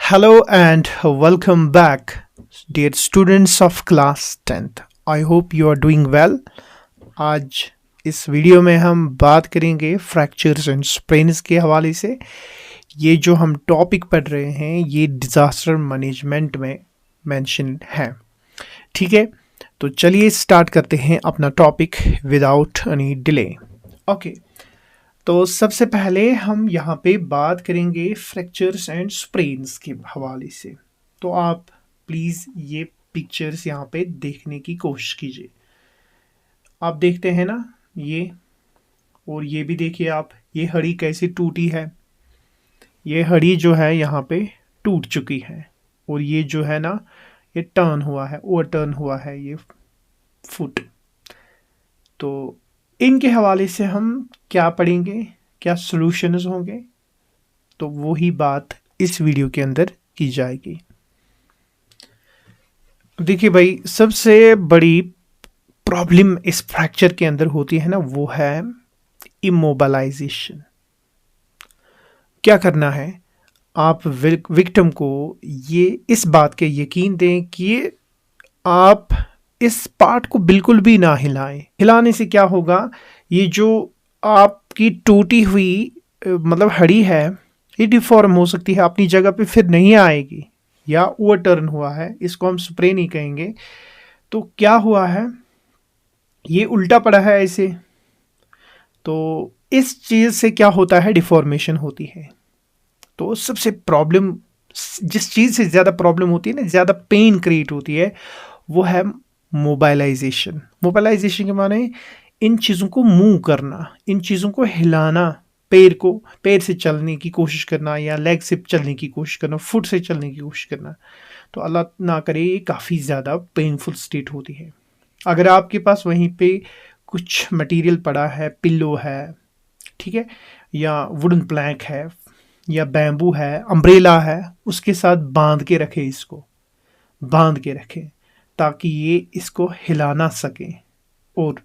Hello and welcome back, dear students of class 10th. I hope you are doing well. आज इस video में हम बात करेंगे फ्रैक्चर्स एंड स्प्रेन्स के हवाले से। ये जो हम टॉपिक पढ़ रहे हैं ये डिज़ास्टर मैनेजमेंट में मेंशन है। ठीक है, तो चलिए स्टार्ट करते हैं अपना topic without any delay. Okay, तो सबसे पहले हम यहाँ पे बात करेंगे फ्रैक्चर्स एंड स्प्रेन्स के हवाले से। तो आप प्लीज़ ये पिक्चर्स यहाँ पे देखने की कोशिश कीजिए। आप देखते हैं ना ये, और ये भी देखिए आप, ये हड्डी कैसी टूटी है। ये हड्डी जो है यहाँ पे टूट चुकी है, और ये जो है ना ये टर्न हुआ है, ओवर टर्न हुआ है ये फुट। तो इनके हवाले से हम क्या पढ़ेंगे, क्या सॉल्यूशंस होंगे, तो वो ही बात इस वीडियो के अंदर की जाएगी। देखिए भाई, सबसे बड़ी प्रॉब्लम इस फ्रैक्चर के अंदर होती है ना, वो है इमोबलाइजेशन। क्या करना है, आप विक्टिम को ये इस बात के यकीन दें कि आप इस पार्ट को बिल्कुल भी ना हिलाएं। हिलाने से क्या होगा, ये जो आपकी टूटी हुई मतलब हड्डी है ये डिफॉर्म हो सकती है, अपनी जगह पे फिर नहीं आएगी, या ओवर टर्न हुआ है, इसको हम स्प्रे नहीं कहेंगे। तो क्या हुआ है, ये उल्टा पड़ा है ऐसे, तो इस चीज़ से क्या होता है, डिफॉर्मेशन होती है। तो सबसे प्रॉब्लम, जिस चीज़ से ज़्यादा प्रॉब्लम होती है ना, ज़्यादा पेन क्रिएट होती है, वो है मोबाइलाइजेशन। मोबाइलाइजेशन के माने इन चीज़ों को मूव करना, इन चीज़ों को हिलाना, पैर से चलने की कोशिश करना, या लेग से चलने की कोशिश करना, फुट से चलने की कोशिश करना। तो अल्लाह ना करे, ये काफ़ी ज़्यादा पेनफुल स्टेट होती है। अगर आपके पास वहीं पे कुछ मटेरियल पड़ा है, पिल्लो है, ठीक है, या वुडन प्लैंक है, या बैम्बू है, अम्ब्रेला है, उसके साथ बांध के रखें, इसको बांध के रखें ताकि ये इसको हिला ना सके। और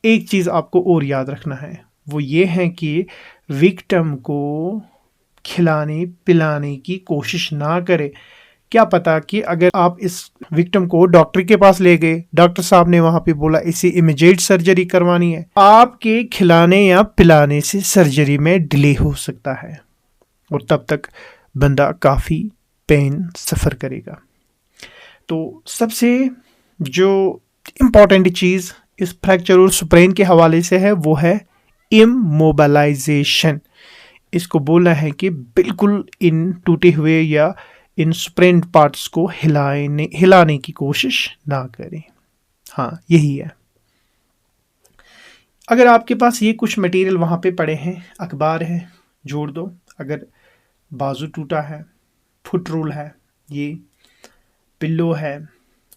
एक चीज़ आपको और याद रखना है, वो ये है कि विक्टिम को खिलाने पिलाने की कोशिश ना करे। क्या पता कि अगर आप इस विक्टिम को डॉक्टर के पास ले गए, डॉक्टर साहब ने वहाँ पे बोला इसे इमीडिएट सर्जरी करवानी है, आपके खिलाने या पिलाने से सर्जरी में डिले हो सकता है, और तब तक बंदा काफ़ी पेन सफ़र करेगा। तो सबसे जो इम्पॉर्टेंट चीज़ इस फ्रैक्चर और स्प्रेन के हवाले से है, वो है इमोबलाइजेशन। इसको बोलना है कि बिल्कुल इन टूटे हुए या इन स्प्रेन पार्ट्स को हिलाने की कोशिश ना करें। हाँ, यही है। अगर आपके पास ये कुछ मटेरियल वहाँ पे पड़े हैं, अखबार है, जोड़ दो। अगर बाजू टूटा है, फुट रोल है, ये पिल्लो है,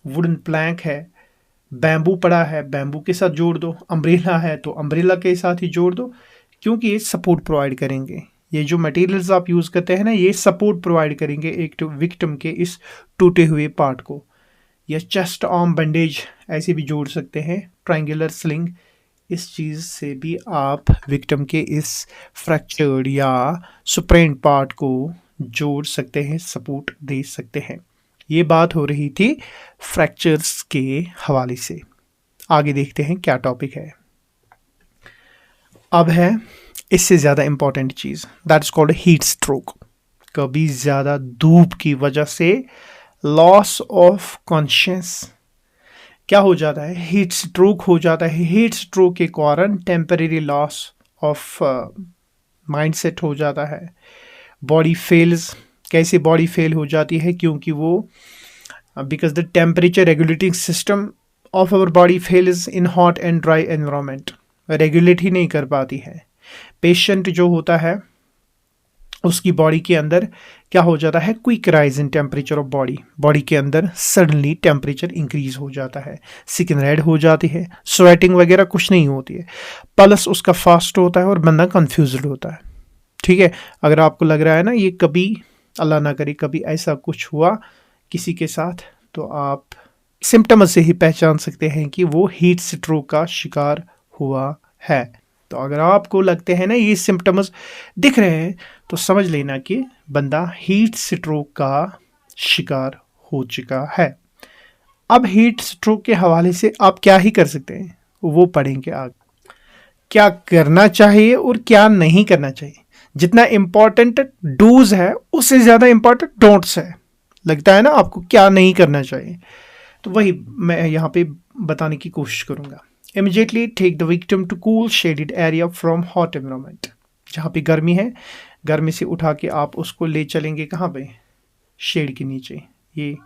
वुडन प्लैंक है, बैम्बू पड़ा है, बैम्बू के साथ जोड़ दो। अम्ब्रेला है तो अम्ब्रेला के साथ ही जोड़ दो, क्योंकि ये सपोर्ट प्रोवाइड करेंगे। ये जो मटेरियल्स आप यूज़ करते हैं ना, ये सपोर्ट प्रोवाइड करेंगे एक विक्टिम के इस टूटे हुए पार्ट को। या चेस्ट आर्म बैंडेज ऐसे भी जोड़ सकते हैं, ट्रायंगुलर स्लिंग, इस चीज़ से भी आप विक्टिम के इस फ्रैक्चर्ड या स्प्रेन्ड पार्ट को जोड़ सकते हैं, सपोर्ट दे सकते हैं। ये बात हो रही थी फ्रैक्चर्स के हवाले से। आगे देखते हैं क्या टॉपिक है। अब है इससे ज़्यादा important cheese, that is called heat stroke. कभी ज़्यादा धूप की वजह से लॉस ऑफ कॉन्शियस क्या हो जाता है, हीट स्ट्रोक हो जाता है। हीट स्ट्रोक के कारण टेम्परेरी लॉस ऑफ माइंडसेट हो जाता है। बॉडी फेल्स, कैसे बॉडी फेल हो जाती है, क्योंकि वो because the temperature regulating system of our body fails in hot and dry environment, regulate ही नहीं कर पाती है। पेशेंट जो होता है उसकी बॉडी के अंदर क्या हो जाता है, quick rise in temperature of body के अंदर सडनली टेम्परेचर इंक्रीज हो जाता है, स्किन रेड हो जाती है, स्वेटिंग वगैरह कुछ नहीं होती है, पल्स उसका फास्ट होता है और बंदा कंफ्यूज्ड होता है। ठीक है, अगर आपको लग रहा है ना ये कभी अल्लाह ना करे कभी ऐसा कुछ हुआ किसी के साथ, तो आप सिम्टम से ही पहचान सकते हैं कि वो हीट स्ट्रोक का शिकार हुआ है। तो अगर आपको लगते हैं ना ये सिम्टम्स दिख रहे हैं तो समझ लेना कि बंदा हीट स्ट्रोक का शिकार हो चुका है। अब हीट स्ट्रोक के हवाले से आप क्या ही कर सकते हैं वो पढ़ेंगे आगे, क्या करना चाहिए और क्या नहीं करना चाहिए। जितना इम्पोर्टेंट डूज है उससे ज़्यादा इम्पोर्टेंट डोंट्स है। लगता है ना आपको क्या नहीं करना चाहिए, तो वही मैं यहाँ पे बताने की कोशिश करूँगा। Immediately take the victim to cool shaded area from hot environment. जहाँ पे गर्मी है, गर्मी से उठा के आप उसको ले चलेंगे कहाँ पे, शेड के नीचे, ये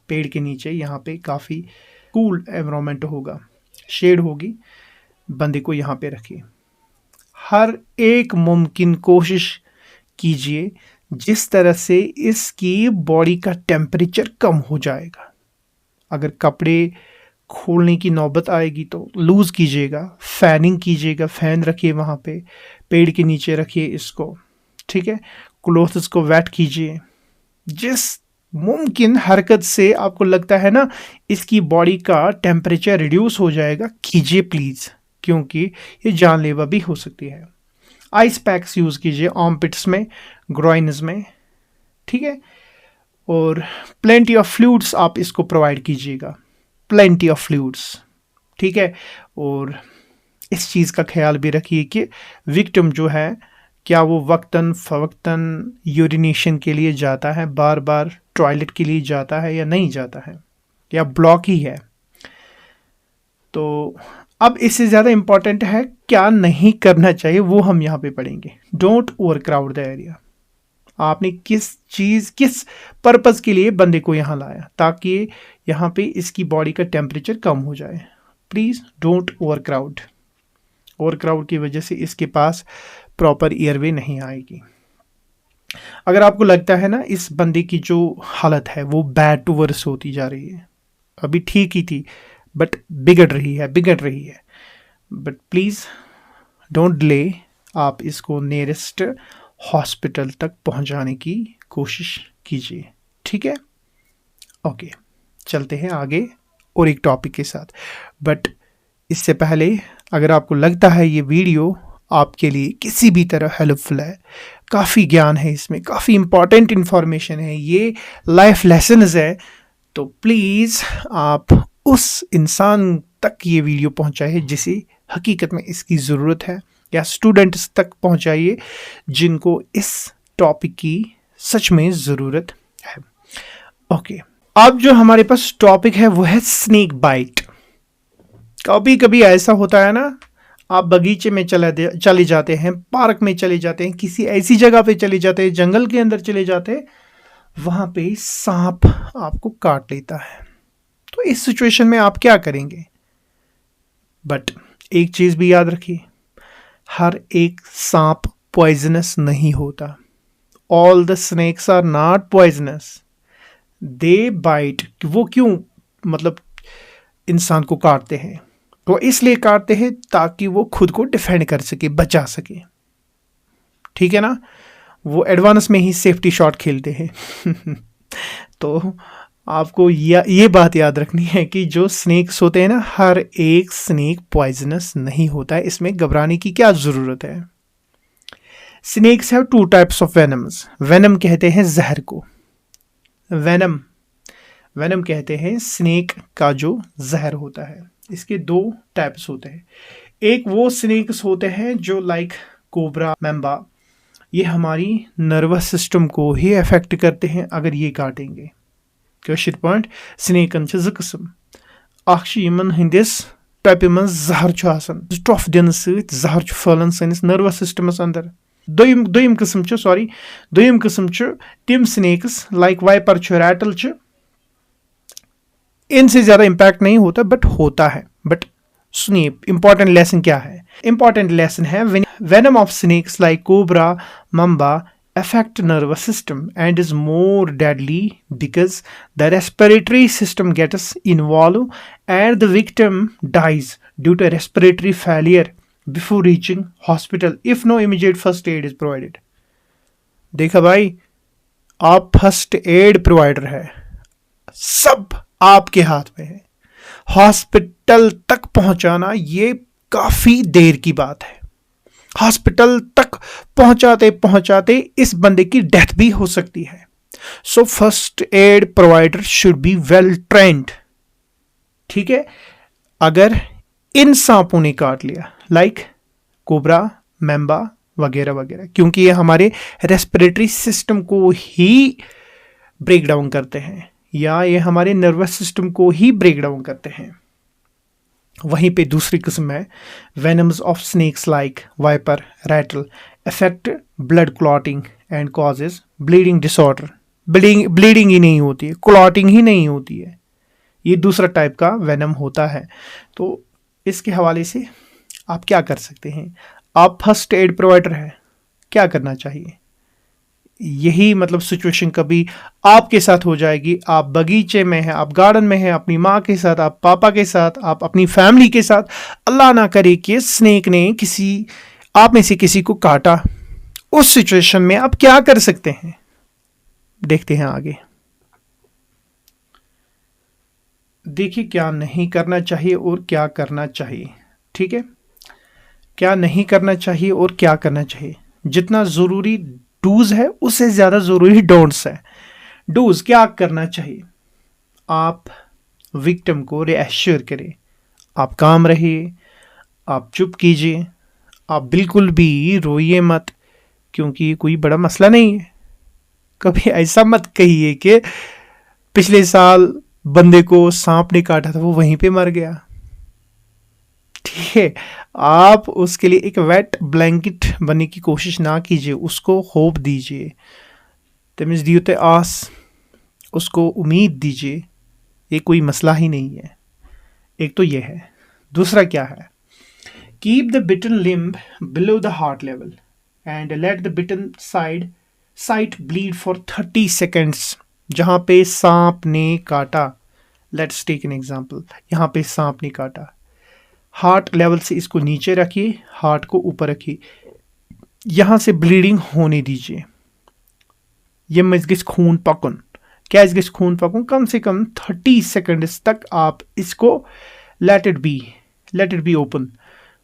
पेड़ के नीचे, यहाँ पे काफ़ी कूल एनवायरनमेंट होगा, शेड होगी, बंदे को यहाँ पे रखिए। हर एक मुमकिन कोशिश कीजिए जिस तरह से इसकी बॉडी का टेम्परेचर कम हो जाएगा। अगर कपड़े खोलने की नौबत आएगी तो लूज़ कीजिएगा, फैनिंग कीजिएगा, फैन रखिए वहाँ पे, पेड़ के नीचे रखिए इसको, ठीक है। क्लोथ्स को वेट कीजिए। जिस मुमकिन हरकत से आपको लगता है ना इसकी बॉडी का टेम्परेचर रिड्यूस हो जाएगा, कीजिए प्लीज़, क्योंकि ये जानलेवा भी हो सकती है। आइस पैक्स यूज़ कीजिए आर्मपिट्स में, ग्रॉइन्स में, ठीक है। और प्लेंटी ऑफ फ्लूइड्स आप इसको प्रोवाइड कीजिएगा, प्लेंटी ऑफ फ्लूइड्स, ठीक है। और इस चीज़ का ख्याल भी रखिए कि विक्टिम जो है क्या वो वक्तन फ़वक्तन यूरिनेशन के लिए जाता है, बार बार टॉयलेट के लिए जाता है या नहीं जाता है, या ब्लॉक ही है। तो अब इससे ज़्यादा इम्पॉर्टेंट है क्या नहीं करना चाहिए, वो हम यहाँ पे पढ़ेंगे। Don't over crowd the area. आपने किस पर्पज़ के लिए बंदे को यहाँ लाया, ताकि यहाँ पे इसकी बॉडी का टेम्परेचर कम हो जाए। Please don't over crowd. Over crowd की वजह से इसके पास प्रॉपर एयरवे नहीं आएगी। अगर आपको लगता है ना इस बंदे की जो हालत है वो बैड टू वर्स होती जा रही है, अभी ठीक ही थी बट बिगड़ रही है, बट प्लीज़ डोंट डिले, आप इसको नियरेस्ट हॉस्पिटल तक पहुंचाने की कोशिश कीजिए, ठीक है। ओके, चलते हैं आगे और एक टॉपिक के साथ। बट इससे पहले अगर आपको लगता है ये वीडियो आपके लिए किसी भी तरह हेल्पफुल है, काफ़ी ज्ञान है इसमें, काफ़ी इंपॉर्टेंट इन्फॉर्मेशन है, ये लाइफ लेसन्स है, तो प्लीज़ आप उस इंसान तक ये वीडियो पहुंचाइए जिसे हकीकत में इसकी ज़रूरत है, या स्टूडेंट्स तक पहुंचाइए जिनको इस टॉपिक की सच में ज़रूरत है। ओके, अब जो हमारे पास टॉपिक है वो है स्नेक बाइट। कभी कभी ऐसा होता है ना, आप बगीचे में चले जाते हैं, पार्क में चले जाते हैं, किसी ऐसी जगह पे चले जाते हैं, जंगल के अंदर चले जाते हैं, वहाँ पे सांप आपको काट लेता है। तो इस सिचुएशन में आप क्या करेंगे? बट एक चीज़ भी याद रखिए, हर एक सांप पॉइजनस नहीं होता। All the snakes are not poisonous, they bite. वो क्यों मतलब इंसान को काटते हैं? तो इसलिए काटते हैं ताकि वो खुद को डिफेंड कर सके, बचा सके, ठीक है ना। वो एडवांस में ही सेफ्टी शॉट खेलते हैं तो आपको ये बात याद रखनी है कि जो स्नेक्स होते हैं ना, हर एक स्नेक पॉइजनस नहीं होता है, इसमें घबराने की क्या ज़रूरत है। Snakes have 2 types of venoms. Venom कहते हैं जहर को, वेनम कहते हैं स्नेक का जो जहर होता है। इसके 2 टाइप्स होते हैं। एक वो स्नेक्स होते हैं जो लाइक कोबरा, मैम्बा, ये हमारी नर्वस सिस्टम को ही अफेक्ट करते हैं अगर ये काटेंगे। कशिर पॉइंट स्नेकन 2 किस्म, यमन हंदिस टाइप मन जहर टफ दिन जहर फैलान सनिस नर्वस सिस्टमस अंदर। दोयम किस्म तिम स्नेक्स लाइक वाइपर, रैटल, इनसे ज़्यादा इम्पैक्ट नहीं होता बट होता है। बट सुनिए, इंपॉर्टेंट लेसन क्या है? इंपॉर्टेंट लेसन है venom of snakes like cobra, mamba affect nervous system and is more deadly because the respiratory system gets involved and the victim dies due to respiratory failure before reaching hospital if no immediate first aid is provided। देखा भाई, आप first aid provider है, सब आपके हाथ में है। Hospital तक पहुंचाना ये काफी देर की बात है, हॉस्पिटल तक पहुंचाते पहुंचाते इस बंदे की डेथ भी हो सकती है। So first aid provider should be well trained. ठीक है, अगर इन सांपों ने काट लिया, लाइक कोबरा, मेंबा वगैरह वगैरह, क्योंकि ये हमारे रेस्पिरेटरी सिस्टम को ही ब्रेक डाउन करते हैं, या ये हमारे नर्वस सिस्टम को ही ब्रेक डाउन करते हैं। वहीं पे दूसरी किस्म है venoms of snakes like viper, rattle, affect blood clotting and causes bleeding disorder. Bleeding ही नहीं होती है, क्लॉटिंग ही नहीं होती है, ये दूसरा टाइप का वेनम होता है। तो इसके हवाले से आप क्या कर सकते हैं? आप फर्स्ट एड प्रोवाइडर हैं, क्या करना चाहिए? यही मतलब सिचुएशन कभी आपके साथ हो जाएगी, आप बगीचे में हैं, आप गार्डन में हैं, अपनी माँ के साथ, आप पापा के साथ, आप अपनी फैमिली के साथ, अल्लाह ना करे कि स्नेक ने किसी आप में से किसी को काटा। उस सिचुएशन में आप क्या कर सकते हैं? देखते हैं आगे। देखिए क्या नहीं करना चाहिए और क्या करना चाहिए। ठीक है, क्या नहीं करना चाहिए और क्या करना चाहिए। जितना ज़रूरी डूज है उससे ज़्यादा ज़रूरी डोंट्स है। डूज क्या करना चाहिए? आप विक्टिम को रिएश्योर करें, आप काम रहिए, आप चुप कीजिए, आप बिल्कुल भी रोइए मत, क्योंकि कोई बड़ा मसला नहीं है। कभी ऐसा मत कहिए कि पिछले साल बंदे को सांप ने काटा था, वो वहीं पे मर गया। ठीक है, आप उसके लिए एक वेट ब्लैंकेट बनने की कोशिश ना कीजिए, उसको होप दीजिए, तमिज दियोते आस, उसको उम्मीद दीजिए, ये कोई मसला ही नहीं है। एक तो ये है। दूसरा क्या है? Keep the bitten limb below the heart level and let the bitten site bleed for 30 seconds. जहाँ पे सांप ने काटा, लेट्स टेक एन एग्जाम्पल, यहाँ पे सांप ने काटा, हार्ट लेवल से इसको नीचे रखिए, हार्ट को ऊपर रखिए, यहाँ से ब्लीडिंग होने दीजिए। ये मजगिस खून पकन, क्या इसके खून पकन, कम से कम 30 सेकेंड्स तक आप इसको let it be open,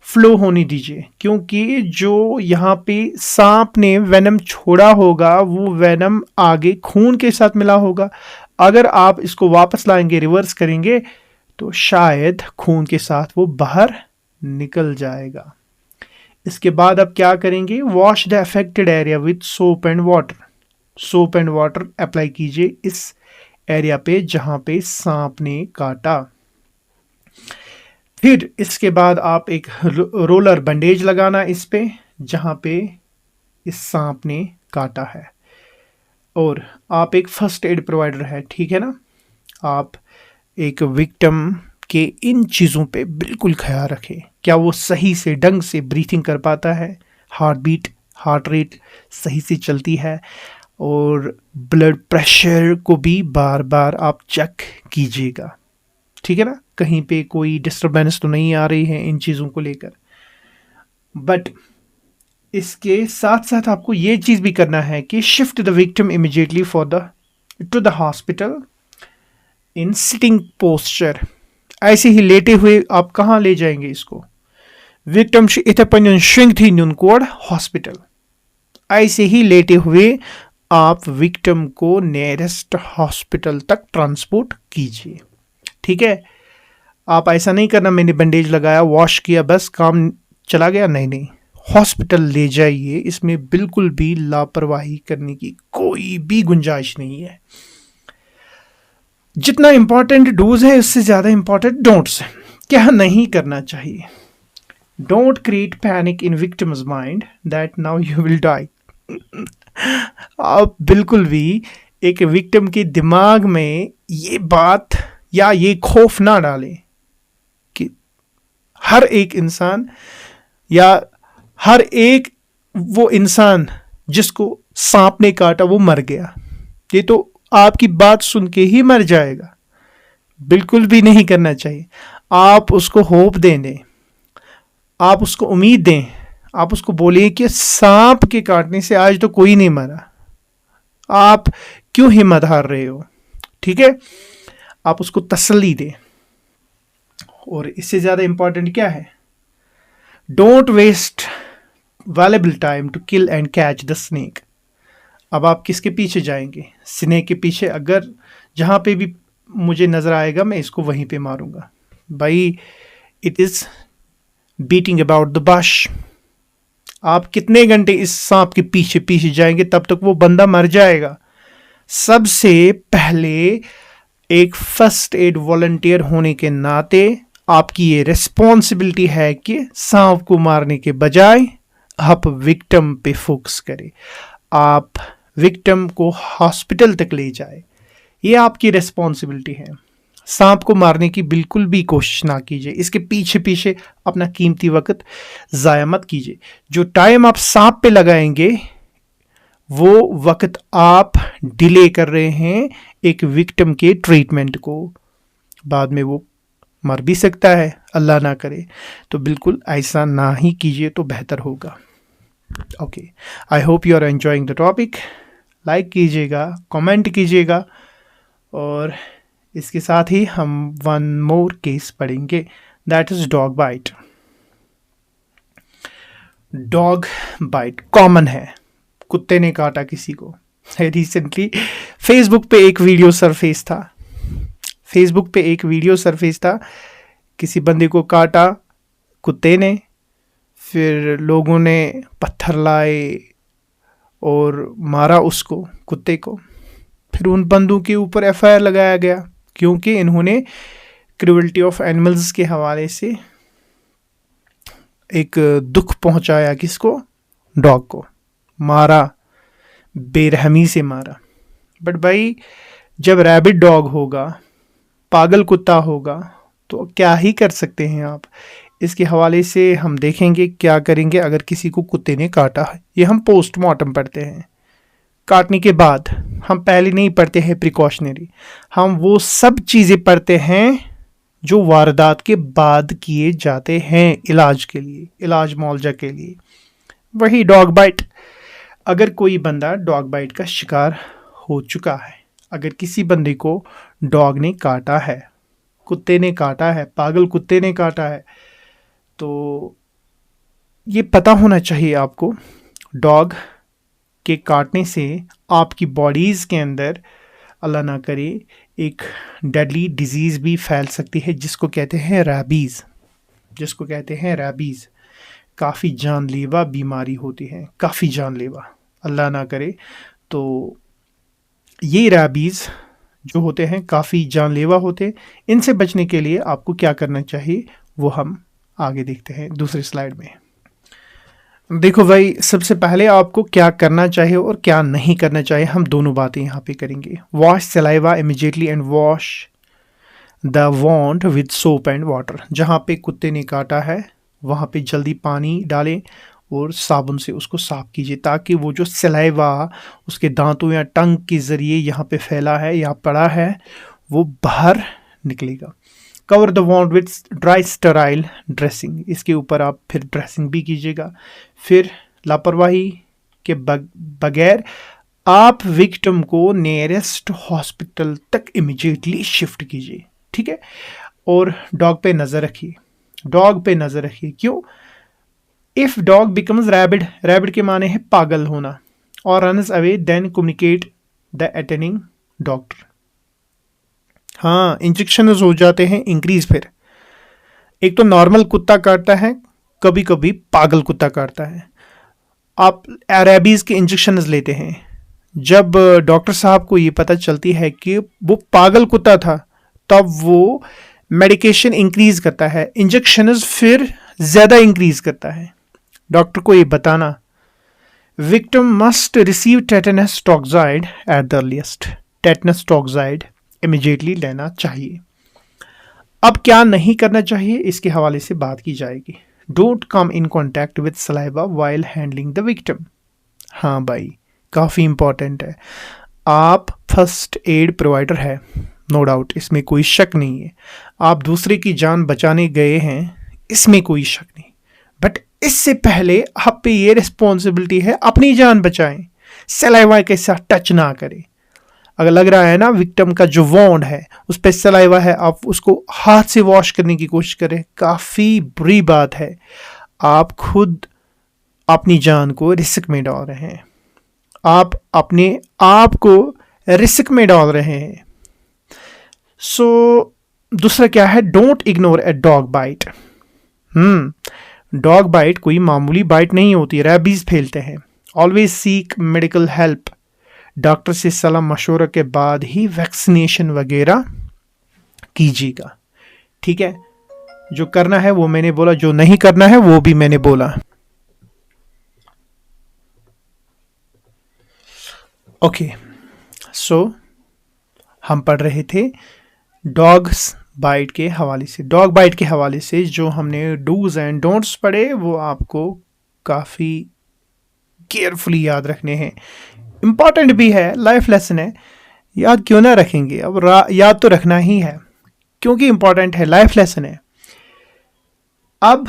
flow होने दीजिए। क्योंकि जो यहाँ पे सांप ने वेनम छोड़ा होगा, वो वेनम आगे खून के साथ मिला होगा। अगर आप इसको वापस लाएंगे, रिवर्स करेंगे, तो शायद खून के साथ वो बाहर निकल जाएगा। इसके बाद आप क्या करेंगे? Wash the affected area with soap and water. Soap and water apply कीजिए इस एरिया पे जहां पे सांप ने काटा। फिर इसके बाद आप एक रोलर बैंडेज लगाना इस पे जहां पे इस सांप ने काटा है। और आप एक फर्स्ट एड प्रोवाइडर है, ठीक है ना? आप एक विक्टिम के इन चीज़ों पे बिल्कुल ख्याल रखें। क्या वो सही से ढंग से ब्रीथिंग कर पाता है, हार्ट बीट, हार्ट रेट सही से चलती है, और ब्लड प्रेशर को भी बार बार आप चेक कीजिएगा। ठीक है ना? कहीं पे कोई डिस्टर्बेंस तो नहीं आ रही है इन चीज़ों को लेकर। बट इसके साथ साथ आपको ये चीज़ भी करना है कि shift the victim immediately to the hospital in sitting posture. ऐसे ही लेटे हुए आप कहाँ ले जाएंगे इसको? विक्टिम इथे पन श्रिंक थी नुन कोड हॉस्पिटल। ऐसे ही लेटे हुए आप विक्टिम को नियरेस्ट हॉस्पिटल तक ट्रांसपोर्ट कीजिए। ठीक है, आप ऐसा नहीं करना मैंने बैंडेज लगाया, वॉश किया, बस काम चला गया। नहीं नहीं, हॉस्पिटल ले जाइए। इसमें बिल्कुल भी लापरवाही करने की कोई भी गुंजाइश नहीं है। जितना इंपॉर्टेंट डूज है उससे ज़्यादा इंपॉर्टेंट डोंट्स है। क्या नहीं करना चाहिए? Don't create panic in victim's mind that now you will die. आप बिल्कुल भी एक विक्टिम के दिमाग में ये बात या ये खौफ ना डालें कि हर एक इंसान या हर एक वो इंसान जिसको सांप ने काटा वो मर गया, ये तो आपकी बात सुन के ही मर जाएगा। बिल्कुल भी नहीं करना चाहिए। आप उसको होप दें, आप उसको उम्मीद दें, आप उसको बोलिए कि सांप के काटने से आज तो कोई नहीं मरा, आप क्यों हिम्मत हार रहे हो? ठीक है, आप उसको तसल्ली दें। और इससे ज़्यादा इंपॉर्टेंट क्या है? Don't waste valuable time to kill and catch the snake. अब आप किसके पीछे जाएंगे? स्नेक के पीछे। अगर जहाँ पे भी मुझे नज़र आएगा मैं इसको वहीं पे मारूंगा। भाई it is beating about the bush. आप कितने घंटे इस सांप के पीछे पीछे जाएंगे, तब तक वो बंदा मर जाएगा। सबसे पहले एक फर्स्ट एड वॉलंटियर होने के नाते आपकी ये रिस्पॉन्सिबिलिटी है कि सांप को मारने के बजाय आप विक्टिम पे फोकस करें, आप विक्टिम को हॉस्पिटल तक ले जाए। ये आपकी रिस्पॉन्सिबिलिटी है। सांप को मारने की बिल्कुल भी कोशिश ना कीजिए, इसके पीछे पीछे अपना कीमती वक्त ज़ाया मत कीजिए। जो टाइम आप सांप पे लगाएंगे वो वक्त आप डिले कर रहे हैं एक विक्टिम के ट्रीटमेंट को। बाद में वो मर भी सकता है, अल्लाह ना करे। तो बिल्कुल ऐसा ना ही कीजिए तो बेहतर होगा। Okay, I hope you are enjoying the topic. Like कीजिएगा, कमेंट कीजिएगा, और इसके साथ ही हम वन मोर केस पढ़ेंगे, that is dog bite. Dog bite common है, कुत्ते ने काटा किसी को। रिसेंटली फेसबुक पे एक वीडियो सरफेस था, किसी बंदे को काटा कुत्ते ने, फिर लोगों ने पत्थर लाए और मारा उसको, कुत्ते को। फिर उन बंदों के ऊपर एफआईआर लगाया गया क्योंकि इन्होंने क्रूअल्टी ऑफ एनिमल्स के हवाले से एक दुख पहुंचाया। किसको? डॉग को मारा, बेरहमी से मारा। बट भाई जब रैबिट डॉग होगा, पागल कुत्ता होगा, तो क्या ही कर सकते हैं आप। इसके हवाले से हम देखेंगे क्या करेंगे अगर किसी को कुत्ते ने काटा है। ये हम पोस्टमार्टम पढ़ते हैं, काटने के बाद। हम पहले नहीं पढ़ते हैं प्रिकॉशनरी, हम वो सब चीज़ें पढ़ते हैं जो वारदात के बाद किए जाते हैं इलाज के लिए, इलाज मुआवजा के लिए। वही डॉग बाइट। अगर कोई बंदा डॉग बाइट का शिकार हो चुका है, अगर किसी बंदे को डॉग ने काटा है, कुत्ते ने काटा है, पागल कुत्ते ने काटा है, तो ये पता होना चाहिए आपको, डॉग के काटने से आपकी बॉडीज़ के अंदर अल्लाह ना करे एक डेडली डिजीज़ भी फैल सकती है जिसको कहते हैं रैबीज़। काफ़ी जानलेवा बीमारी होती है, काफ़ी जानलेवा, अल्लाह ना करे। तो ये रैबीज़ जो होते हैं काफ़ी जानलेवा होते हैं। इनसे बचने के लिए आपको क्या करना चाहिए वो हम आगे देखते हैं दूसरी स्लाइड में। देखो भाई, सबसे पहले आपको क्या करना चाहिए और क्या नहीं करना चाहिए, हम दोनों बातें यहाँ पे करेंगे। Wash saliva immediately and wash the wound with soap and water. जहाँ पे कुत्ते ने काटा है वहाँ पे जल्दी पानी डालें और साबुन से उसको साफ कीजिए, ताकि वो जो सलाइवा उसके दांतों या टंग के ज़रिए यहाँ पे फैला है या पड़ा है वो बाहर निकलेगा। Cover the wound with dry sterile dressing. इसके ऊपर आप फिर ड्रेसिंग भी कीजिएगा। फिर लापरवाही के बगैर आप विक्टिम को नियरेस्ट हॉस्पिटल तक इमीडिएटली शिफ्ट कीजिए, ठीक है। और डॉग पे नज़र रखिए, क्यों? इफ़ डॉग बिकम्स रैबिड के माने है पागल होना, और runs away then communicate the attending doctor. हाँ, इंजेक्शन हो जाते हैं इंक्रीज। फिर एक तो नॉर्मल कुत्ता काटता है, कभी कभी पागल कुत्ता काटता है। आप रैबीज़ के इंजेक्शन लेते हैं। जब डॉक्टर साहब को ये पता चलती है कि वो पागल कुत्ता था, तब वो मेडिकेशन इंक्रीज करता है, इंजेक्शन फिर ज़्यादा इंक्रीज करता है। डॉक्टर को ये बताना, victim must receive tetanus toxoid at the earliest. Tetanus toxoid immediately लेना चाहिए। अब क्या नहीं करना चाहिए इसके हवाले से बात की जाएगी। Don't come in contact with saliva while handling the victim. हाँ भाई, काफ़ी इंपॉर्टेंट है। आप फर्स्ट एड प्रोवाइडर है, नो डाउट, इसमें कोई शक नहीं है। आप दूसरे की जान बचाने गए हैं, इसमें कोई शक नहीं। बट इससे पहले आप पे ये रिस्पॉन्सिबिलिटी है अपनी जान बचाएं, सलाइवा के साथ टच ना करें। अगर लग रहा है ना विक्टिम का जो वॉन्ड है उस पर सलाइवा है, आप उसको हाथ से वॉश करने की कोशिश करें, काफ़ी बुरी बात है। आप खुद अपनी जान को रिस्क में डाल रहे हैं, आप अपने आप को रिस्क में डाल रहे हैं। सो दूसरा क्या है, don't ignore a dog bite. Dog bite कोई मामूली बाइट नहीं होती, रैबीज फैलते हैं। Always seek medical help, doctor से सलाह मशवरा के बाद ही वैक्सीनेशन वगैरह कीजिएगा, ठीक है। जो करना है वो मैंने बोला, जो नहीं करना है वो भी मैंने बोला। ओके, सो हम पढ़ रहे थे डॉग्स बाइट के हवाले से। डॉग बाइट के हवाले से जो हमने डूज एंड डोंट्स पढ़े वो आपको काफ़ी केयरफुली याद रखने हैं। इम्पॉर्टेंट भी है, लाइफ लेसन है, याद क्यों ना रखेंगे, अब याद तो रखना ही है क्योंकि इम्पॉर्टेंट है, लाइफ लेसन है। अब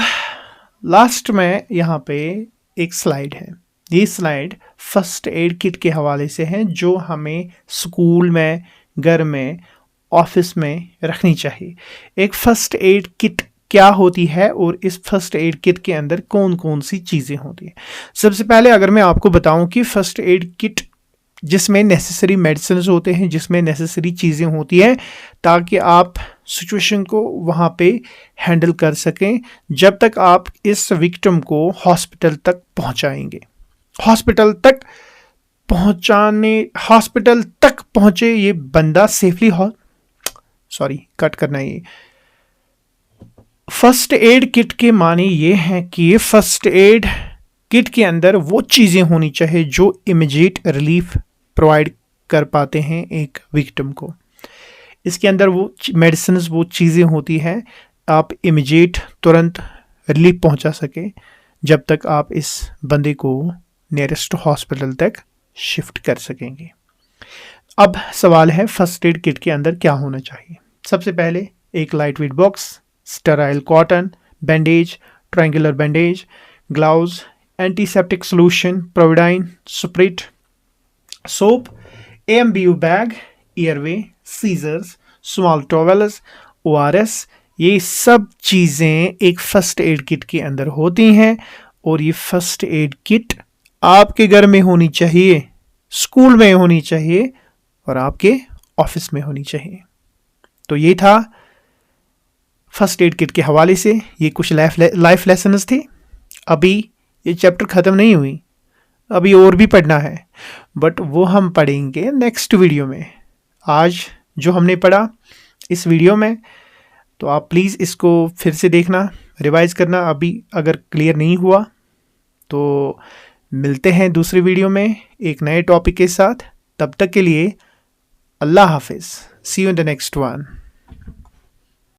लास्ट में यहाँ पे एक स्लाइड है, ये स्लाइड फर्स्ट एड किट के हवाले से है जो हमें स्कूल में, घर में, ऑफिस में रखनी चाहिए। एक फर्स्ट एड किट क्या होती है और इस फर्स्ट एड किट के अंदर कौन कौन सी चीज़ें होती हैं। सबसे पहले अगर मैं आपको बताऊं कि फर्स्ट एड किट जिसमें नेसेसरी मेडिसिन होते हैं, जिसमें नेसेसरी चीज़ें होती हैं ताकि आप सिचुएशन को वहाँ पे हैंडल कर सकें जब तक आप इस विक्टिम को हॉस्पिटल तक पहुँचाएंगे। हॉस्पिटल तक पहुँचे ये बंदा सेफली कट करना। ये फर्स्ट एड किट के माने ये हैं कि फर्स्ट एड किट के अंदर वो चीज़ें होनी चाहिए जो इमीडिएट रिलीफ प्रोवाइड कर पाते हैं एक विक्टिम को। इसके अंदर वो मेडिसिन, वो चीज़ें होती हैं आप इमीडिएट तुरंत रिलीफ पहुंचा सके जब तक आप इस बंदे को नियरेस्ट हॉस्पिटल तक शिफ्ट कर सकेंगे। अब सवाल है फर्स्ट एड किट के अंदर क्या होना चाहिए। सबसे पहले एक light weight box, sterile cotton, bandage, triangular bandage, gloves, antiseptic solution, providine, spirit, soap, AMBU bag, airway, scissors, small towels, ORS, ये सब चीज़ें एक फर्स्ट एड किट के अंदर होती हैं और ये फर्स्ट एड किट आपके घर में होनी चाहिए, स्कूल में होनी चाहिए और आपके ऑफिस में होनी चाहिए। तो ये था फर्स्ट एड किट के हवाले से, ये कुछ लाइफ लेसन्स थे। अभी ये चैप्टर ख़त्म नहीं हुई, अभी और भी पढ़ना है, बट वो हम पढ़ेंगे नेक्स्ट वीडियो में। आज जो हमने पढ़ा इस वीडियो में, तो आप प्लीज़ इसको फिर से देखना, रिवाइज करना। अभी अगर क्लियर नहीं हुआ तो मिलते हैं दूसरी वीडियो में एक नए टॉपिक के साथ। तब तक के लिए अल्लाह हाफिज़, see you in the next one.